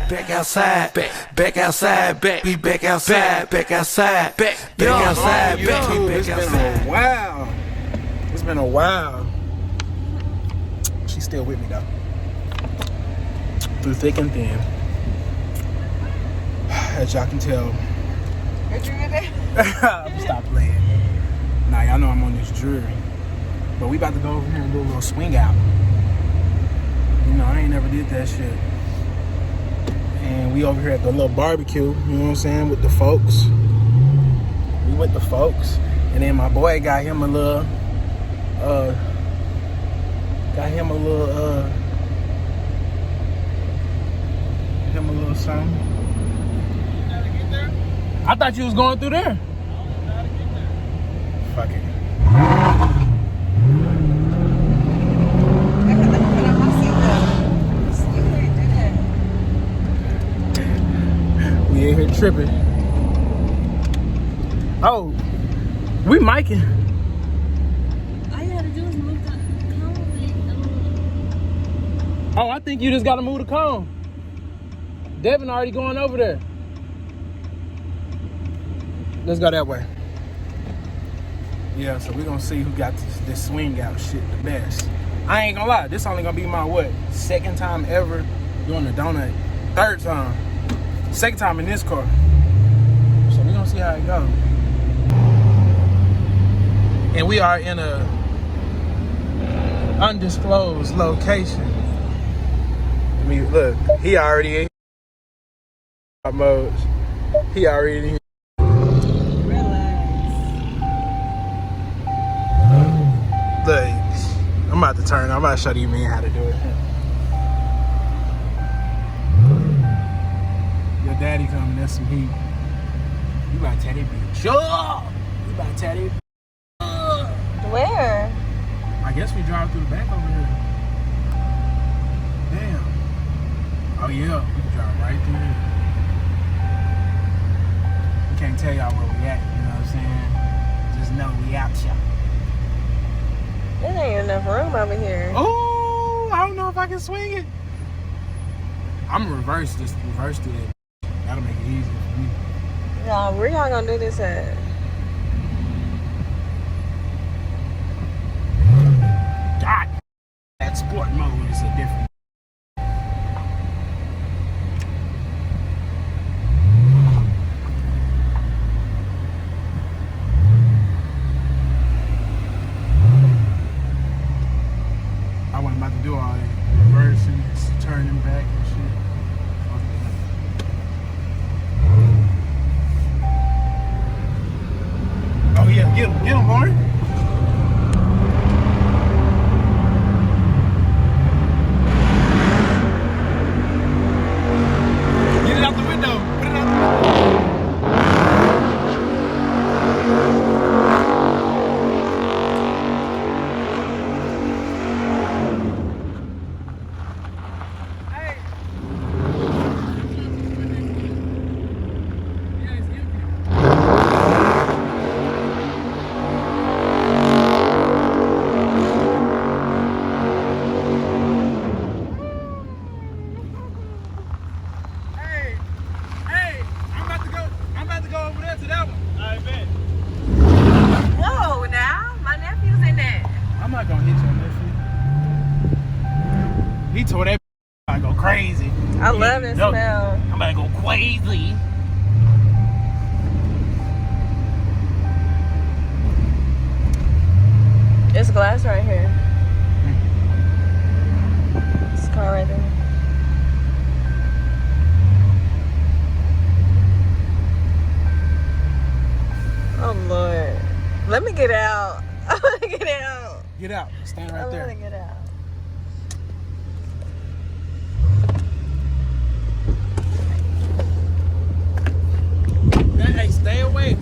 back outside, back outside, we back outside, back outside, back outside, we back outside. Wow, it's been a while. She's still with me though, through thick and thin. As y'all can tell. Stop playing. Nah, y'all know I'm on this jury. But we about to go over here and do a little swing out. You know, I ain't never did that shit. And we over here at the little barbecue, you know what I'm saying, with the folks. We with the folks. And then my boy got him a little, something. I thought you was going through there. Fuck it. We in here tripping. Oh, we micing. All you gotta do is move the cone thing. Oh, I think you just gotta move the cone. Devin already going over there. Let's go that way. Yeah, so we're gonna see who got this swing out shit the best. I ain't gonna lie, this only gonna be my second time ever doing the donut. Third time. Second time in this car. So we're gonna see how it goes. And we are in a undisclosed location. I mean, look, he already in modes. He already in here. Look, I'm about to turn. I'm about to show you men how to do it. Your daddy coming, that's some heat. You about to tear that bitch up. You about to tear that bitch up. Where? I guess we drive through the back over here. Damn. Oh yeah, we can drive right through here. We can't tell y'all where we at, you know what I'm saying? Just know we out here. There ain't enough room over here. Oh, I don't know if I can swing it. I'm gonna reverse through that. That'll make it easier for me. No, where y'all gonna do this at? God, that sport mode is a different. I wasn't about to do all that reversing, turning back and shit. Oh yeah, get him, Lauren. Get it out the window. Put it out the window. Whoa, now my nephew's in there. I'm not gonna hit your nephew. He tore that I go crazy. I love this smell. I'm about to go crazy. There's glass right here. This car right there. Oh Lord. Let me get out. I want to get out. Get out. Stand right I there. want to get out. Hey, stay away.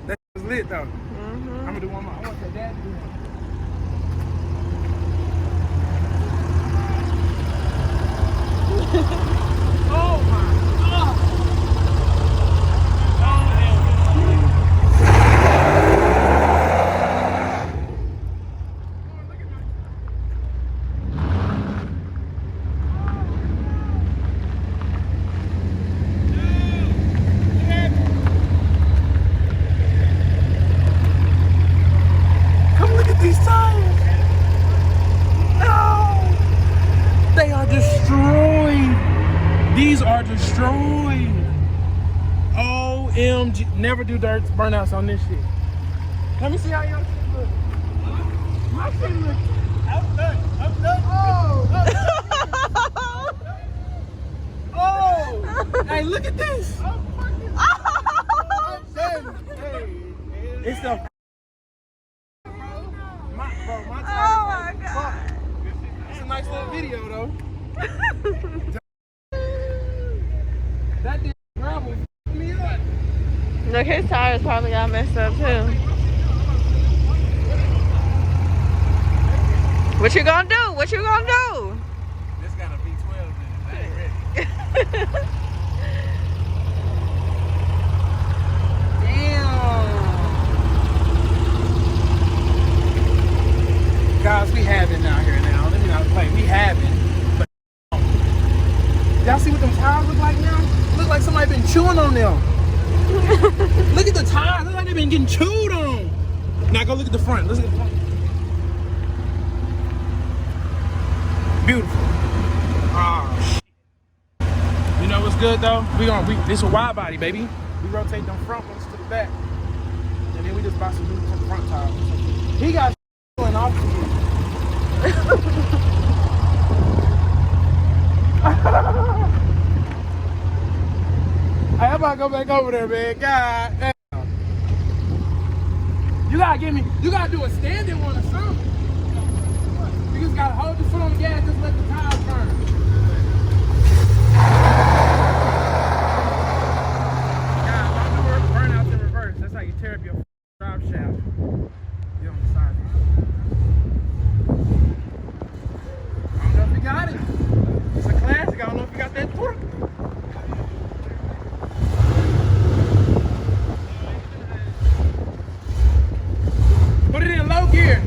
That was lit though. I'm gonna do one more. I want that dad to do one. Oh my God! Come look at these tires. No, they are destroyed. These are destroyed. OMG. Never do dirt burnouts on this shit. Let me see how y'all shit look. My shit look. I'm done. Oh. Hey, look at this. I'm done. Hey. It's the. My Oh my God. It's a nice little video though. That did gravel me up. Look, his tires probably got messed up too. What you gonna do? What you gonna do? This got a V12 in it. I ain't ready. Damn. Guys, we having out here now. Let me not play. We having. But y'all see what them tires look like now? Look like somebody been chewing on them. Look at the tires. Look like they've been getting chewed on. Now go look at the front. Let's look at the front. Beautiful. You know what's good though? This is a wide body, baby. We rotate them front ones to the back, and then we just buy some new front tires. He got going off to you. Hey, I'm about to go back over there, man. God damn. You gotta do a standing one or something. You just gotta hold your foot on the gas, just let the tires burn. God, don't do burnouts in reverse. That's how you tear up your drive shaft. Get on the side. I don't know if you got it. It's a classic. I don't know if you got that torque. Put it in low gear.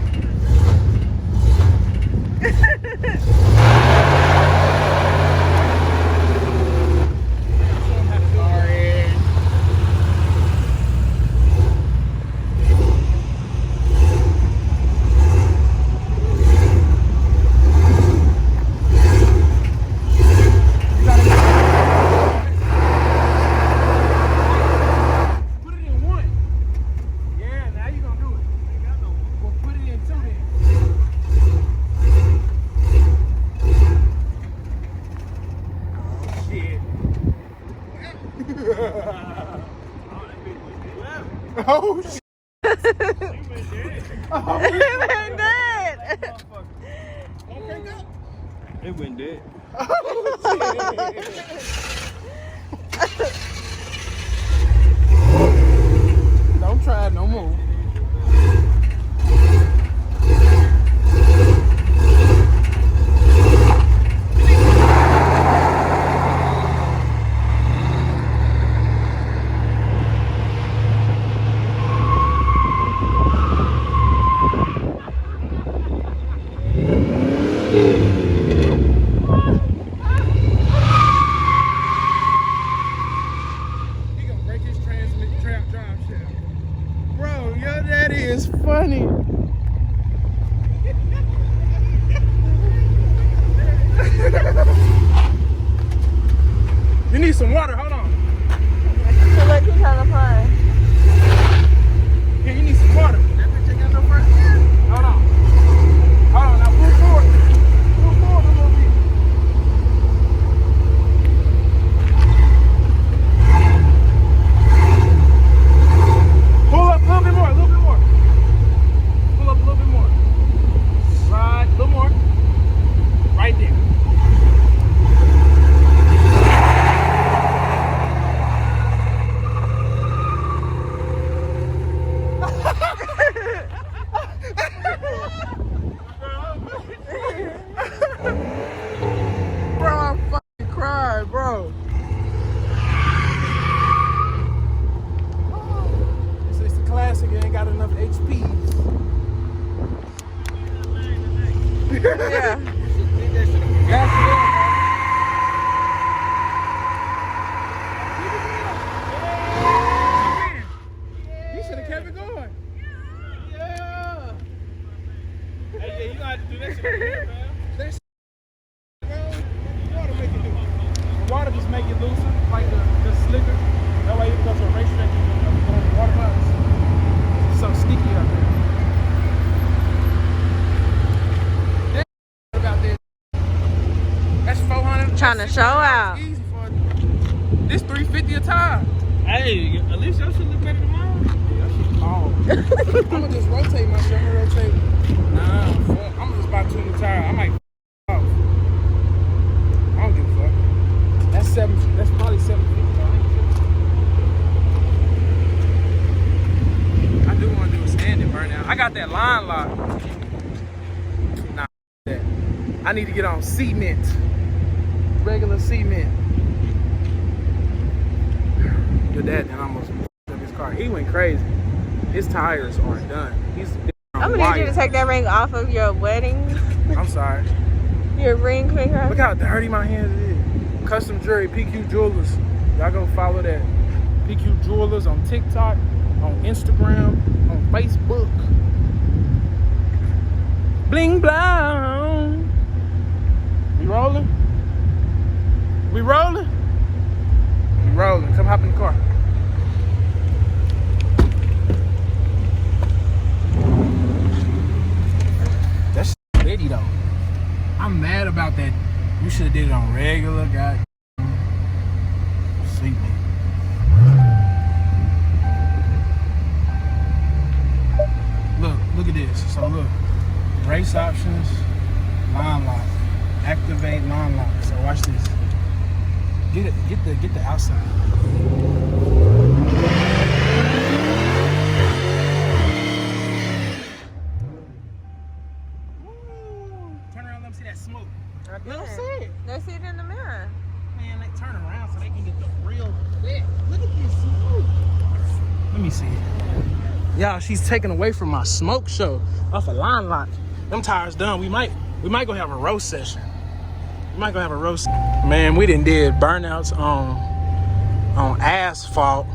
Oh shit. Oh, It went dead. It went dead. Don't try it no more. Funny. You need some water. Hold on. So like he's trying to play. Yeah, you need some water. That bitch ain't got no front. Hold on. Hold on. Now pull forward. Pull forward a little bit. Pull up a little bit more. A little bit more. Pull up a little bit more. Slide a little more. Right there. make it looser, like the slicker. That way you can go to a racetrack and go on the water box. It's so sticky out there. About that. That's 400. Trying to show out. Easy for this $350 a tire. Hey, at least your shit look better than mine. That shit small. I'm gonna just rotate my shit. I'm gonna rotate. Nah, fuck. I'm gonna just buy 2 new tires. I might off. I don't give a fuck. That's probably $750. I do want to do a standing burnout. I got that line lock. Nah, that. I need to get on cement. Regular cement. Your dad and almost up his car. He went crazy. His tires aren't done. I'm gonna need you to take that ring off of your wedding. I'm sorry. Your ring finger. Look how dirty my hands is. Custom Jewelry, PQ Jewelers. Y'all go follow that. PQ Jewelers on TikTok, on Instagram, on Facebook. Bling blang. We rolling? We rolling? We rolling. Come hop in the car. That's shitty though. I'm mad about that. You should have did it on regular, god. Sweet man. Look at this. So look, race options, line lock, activate line lock. So watch this. Get the outside. Turn around, let them see that smoke. Let them see it. They see it in the mirror. Man, they turn around so they can get the real fit. Look at this smoke. Let me see it. Y'all, she's taking away from my smoke show off a line lock. Them tires done. We might go have a roast session. We might go have a roast. Man, we done did burnouts on asphalt.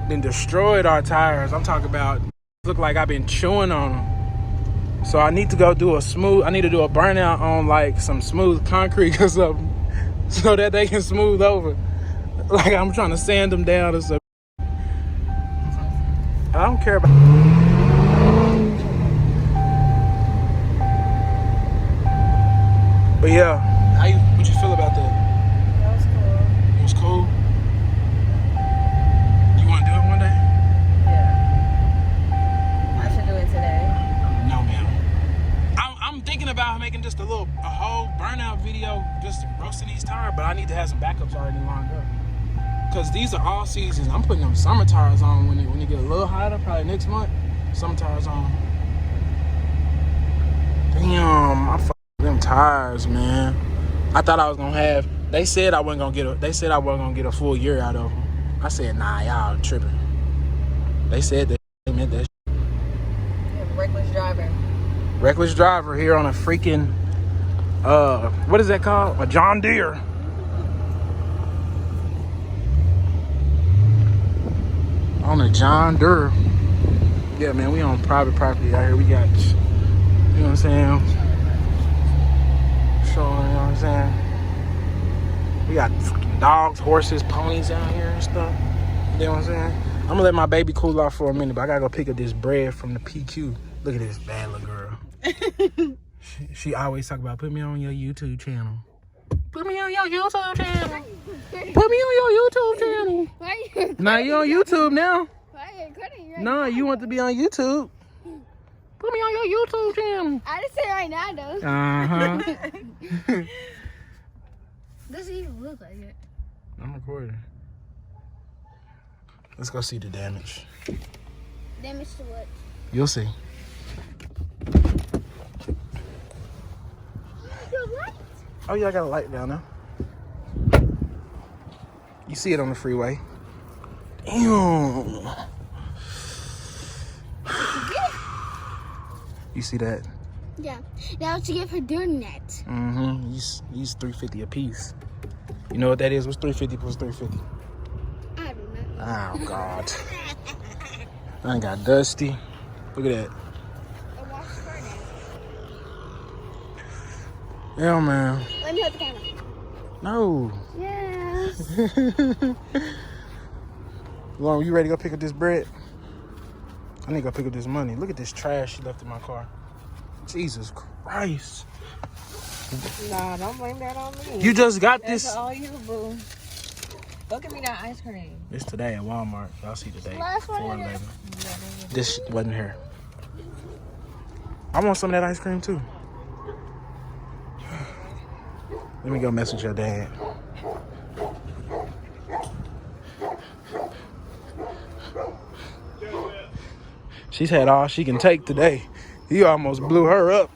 Then destroyed our tires. I'm talking about look like I've been chewing on them. So I need to go do a burnout on like some smooth concrete or something, so that they can smooth over. Like I'm trying to sand them down or something. I don't care about. But yeah, what you feel about that? That was cool. It was cool. You want to do it one day? Yeah. I should do it today. No, ma'am. I'm thinking about making just a whole burnout video, just roasting these tires, but I need to have some backups already lined up. Because these are all seasons. I'm putting them summer tires on when it get a little hotter, probably next month. Summer tires on. Damn, I fucked them tires, man. I thought I was gonna have. They said I wasn't gonna get a full year out of them. I said, nah, y'all tripping. They said that. They meant that. Reckless driver. Reckless driver here on a freaking what is that called? A John Deere. On a John Deere. Yeah, man, we on private property out here. We got, you know what I'm saying? So, you know what I'm saying? We got dogs, horses, ponies out here and stuff. You know what I'm saying? I'm gonna let my baby cool off for a minute, but I gotta go pick up this bread from the PQ. Look at this bad little girl. She always talk about, put me on your YouTube channel. Put me on your YouTube channel. Put me on your YouTube channel. Nah, you on YouTube now. No, you want to be on YouTube. Put me on your YouTube channel. I just say it right now, though. Uh-huh. Doesn't even look like it. I'm recording. Let's go see the damage. Damage to what? You'll see. Your light? Oh yeah, I got a light down there. You see it on the freeway. Damn. You see that? Yeah. Now what you get for doing that? Mm-hmm. He's $350 a piece. You know what that is? What's 350 plus 350? I don't know. Oh God. I ain't got dusty. Look at that. Yeah, man. Let me hold the camera. No. Yes. Lauren, you ready to go pick up this bread? I need to go pick up this money. Look at this trash she left in my car. Jesus Christ. Nah, don't blame that on me. You just got That's this. all you, boo. Go get me that ice cream. It's today at Walmart. Y'all see today. Last one. 411. This wasn't here. I want some of that ice cream too. Let me go message your dad. She's had all she can take today. He almost blew her up.